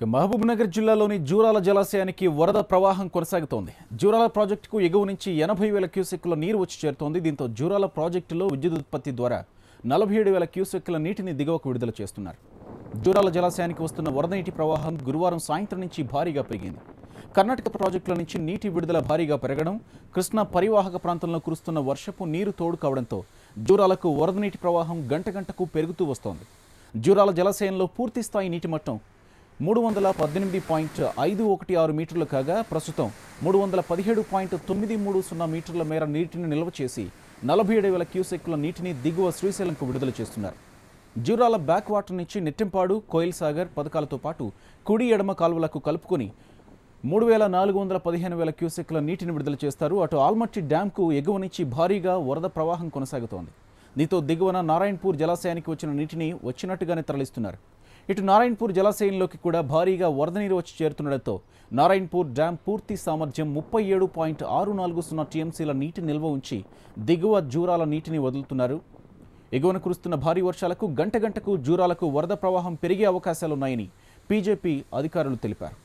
మహబూబ్నగర్ జిల్లాలోని జూరాల జలాశయానికి వరద ప్రవాహం కొనసాగుతోంది. జూరాల ప్రాజెక్టుకు ఎగువ నుంచి 80,000 క్యూసెక్కుల నీరు వచ్చి చేరుతోంది. దీంతో జూరాల ప్రాజెక్టులో విద్యుత్ ఉత్పత్తి ద్వారా 47,000 క్యూసెక్కుల నీటిని దిగువకు విడుదల చేస్తున్నారు. జూరాల జలాశయానికి వస్తున్న వరద నీటి ప్రవాహం గురువారం సాయంత్రం నుంచి భారీగా పెరిగింది. కర్ణాటక ప్రాజెక్టుల నుంచి నీటి విడుదల భారీగా పెరగడం, కృష్ణా పరివాహక ప్రాంతంలో కురుస్తున్న వర్షపు నీరు తోడు కావడంతో జూరాలకు వరద నీటి ప్రవాహం గంట గంటకు పెరుగుతూ వస్తోంది. జూరాల జలాశయంలో పూర్తి స్థాయి నీటి మట్టం 318.516 మీటర్లు కాగా ప్రస్తుతం 317.930 మీటర్ల మేర నీటిని నిల్వ చేసి 47,000 క్యూసెక్కుల నీటిని దిగువ శ్రీశైలంకు విడుదల చేస్తున్నారు. జూరాల బ్యాక్ వాటర్ నుంచి నెట్టెంపాడు, కోయిల్ సాగర్ పథకాలతో పాటు కుడి ఎడమ కాలువలకు కలుపుకొని 3,415,000 క్యూసెక్కుల నీటిని విడుదల చేస్తారు. అటు ఆల్మట్టి డ్యాంకు ఎగువ నుంచి భారీగా వరద ప్రవాహం కొనసాగుతోంది. దీంతో దిగువన నారాయణపూర్ జలాశయానికి వచ్చిన నీటిని వచ్చినట్టుగానే తరలిస్తున్నారు. ఇటు నారాయణపూర్ జలాశయంలోకి కూడా భారీగా వరద నీరు వచ్చి చేరుతుండటంతో నారాయణపూర్ డ్యాం పూర్తి సామర్థ్యం 37.640 టీఎంసీల నీటి నిల్వ ఉంచి దిగువ జూరాల నీటిని వదులుతున్నారు. ఎగువన కురుస్తున్న భారీ వర్షాలకు గంట గంటకు జూరాలకు వరద ప్రవాహం పెరిగే అవకాశాలున్నాయని పీజేపీ అధికారులు తెలిపారు.